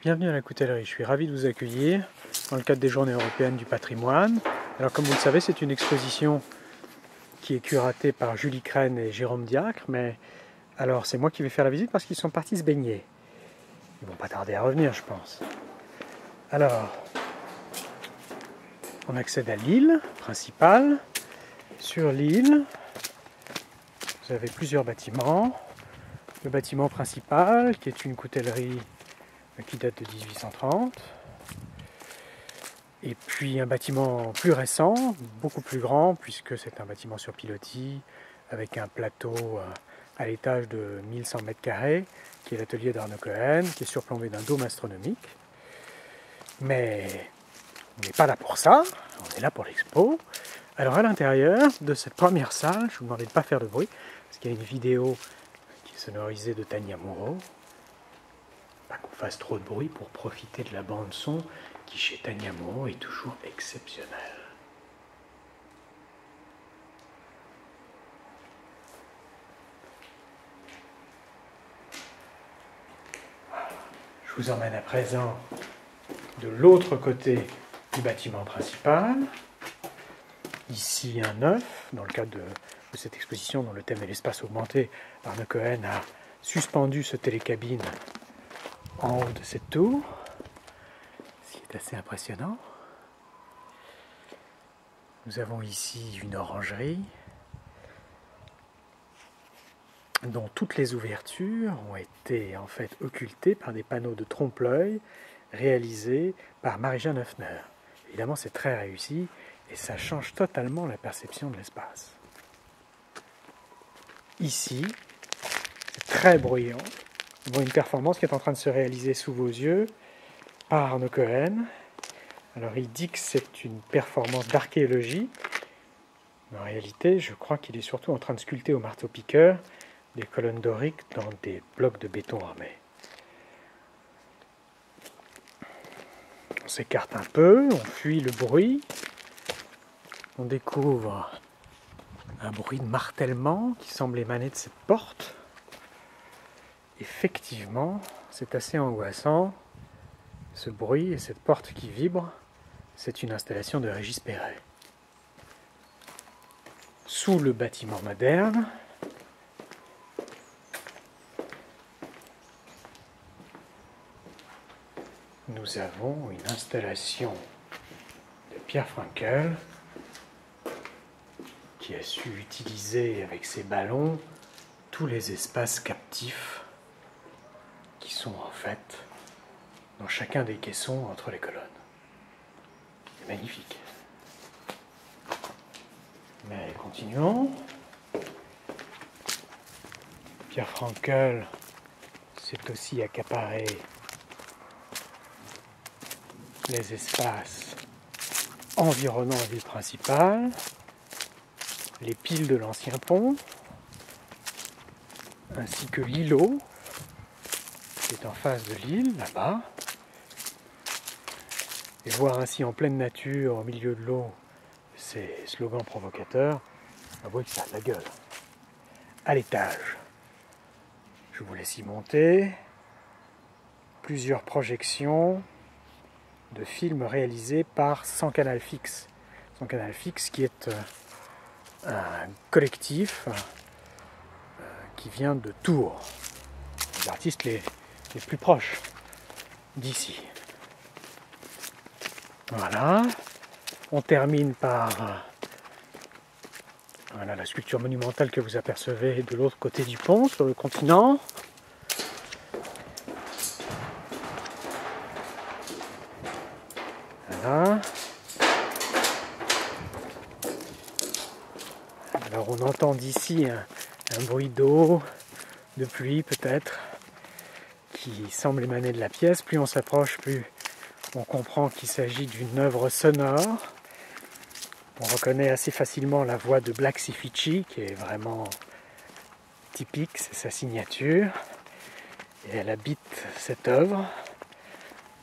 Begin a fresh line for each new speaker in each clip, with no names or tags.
Bienvenue à la Coutellerie, je suis ravi de vous accueillir dans le cadre des Journées européennes du patrimoine. Alors comme vous le savez, c'est une exposition qui est curatée par Julie Crène et Jérôme Diacre, mais alors c'est moi qui vais faire la visite parce qu'ils sont partis se baigner. Ils vont pas tarder à revenir, je pense. Alors, on accède à l'île principale. Sur l'île, vous avez plusieurs bâtiments. Le bâtiment principal, qui est une coutellerie qui date de 1830. Et puis un bâtiment plus récent, beaucoup plus grand, puisque c'est un bâtiment sur pilotis, avec un plateau à l'étage de 1100 mètres carrés, qui est l'atelier d'Arnaud Cohen, qui est surplombé d'un dôme astronomique. Mais on n'est pas là pour ça, on est là pour l'expo. Alors à l'intérieur de cette première salle, je vous demandais de ne pas faire de bruit, parce qu'il y a une vidéo qui est sonorisée de Tania Moreau. Pas qu'on fasse trop de bruit pour profiter de la bande son qui chez Tania Moreau est toujours exceptionnelle. Voilà. Je vous emmène à présent de l'autre côté du bâtiment principal. Ici un œuf, dans le cadre de cette exposition dont le thème est l'espace augmenté, Arnaud Cohen a suspendu ce télécabine en haut de cette tour, ce qui est assez impressionnant. Nous avons ici une orangerie dont toutes les ouvertures ont été en fait occultées par des panneaux de trompe-l'œil réalisés par Marie-Jeanne Höfner. Évidemment, c'est très réussi et ça change totalement la perception de l'espace. Ici, c'est très bruyant. Nous avons une performance qui est en train de se réaliser sous vos yeux par Arnaud Cohen. Alors il dit que c'est une performance d'archéologie, mais en réalité je crois qu'il est surtout en train de sculpter au marteau-piqueur des colonnes doriques dans des blocs de béton armé. On s'écarte un peu, on fuit le bruit, on découvre un bruit de martèlement qui semble émaner de cette porte. Effectivement, c'est assez angoissant, ce bruit et cette porte qui vibre, c'est une installation de Régis Perret. Sous le bâtiment moderne, nous avons une installation de Pierre Frankel qui a su utiliser avec ses ballons tous les espaces captifs qui sont en fait dans chacun des caissons entre les colonnes. C'est magnifique. Mais continuons. Pierre Frankel s'est aussi accaparé les espaces environnant la ville principale, les piles de l'ancien pont, ainsi que l'îlot qui est en face de l'île, là-bas. Et voir ainsi en pleine nature, au milieu de l'eau, ces slogans provocateurs, avouez que ça a de la gueule. À l'étage, je vous laisse y monter. Plusieurs projections de films réalisés par Sans Canal Fixe. Sans Canal Fixe qui est un collectif qui vient de Tours. Les artistes les plus proches d'ici. Voilà, on termine par voilà, la sculpture monumentale que vous apercevez de l'autre côté du pont, sur le continent. Voilà. Alors on entend d'ici un bruit d'eau, de pluie peut-être, qui semble émaner de la pièce. Plus on s'approche, plus on comprend qu'il s'agit d'une œuvre sonore. On reconnaît assez facilement la voix de Black Sifici, qui est vraiment typique, c'est sa signature. Et elle habite cette œuvre.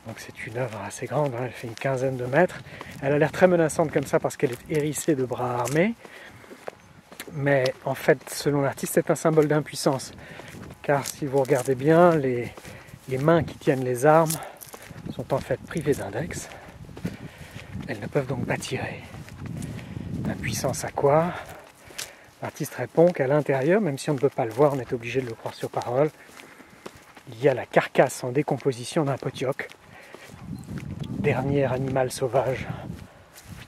Donc c'est une œuvre assez grande, hein, elle fait une quinzaine de mètres. Elle a l'air très menaçante comme ça parce qu'elle est hérissée de bras armés. Mais en fait, selon l'artiste, c'est un symbole d'impuissance. Car si vous regardez bien, les mains qui tiennent les armes sont en fait privées d'index. Elles ne peuvent donc pas tirer. Impuissance à quoi? L'artiste répond qu'à l'intérieur, même si on ne peut pas le voir, on est obligé de le croire sur parole, il y a la carcasse en décomposition d'un potioc, dernier animal sauvage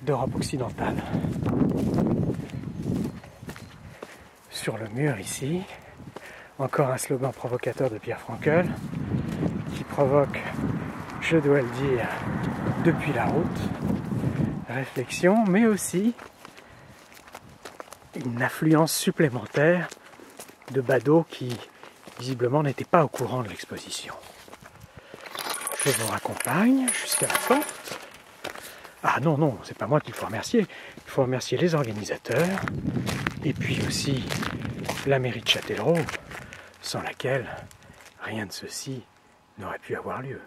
d'Europe occidentale. Sur le mur ici, encore un slogan provocateur de Pierre Frankl, qui provoque, je dois le dire, depuis la route, réflexion, mais aussi une affluence supplémentaire de badauds qui, visiblement, n'étaient pas au courant de l'exposition. Je vous raccompagne jusqu'à la porte. Ah non, non, c'est pas moi qu'il faut remercier. Il faut remercier les organisateurs et puis aussi la mairie de Châtellerault, sans laquelle rien de ceci n'aurait pu avoir lieu.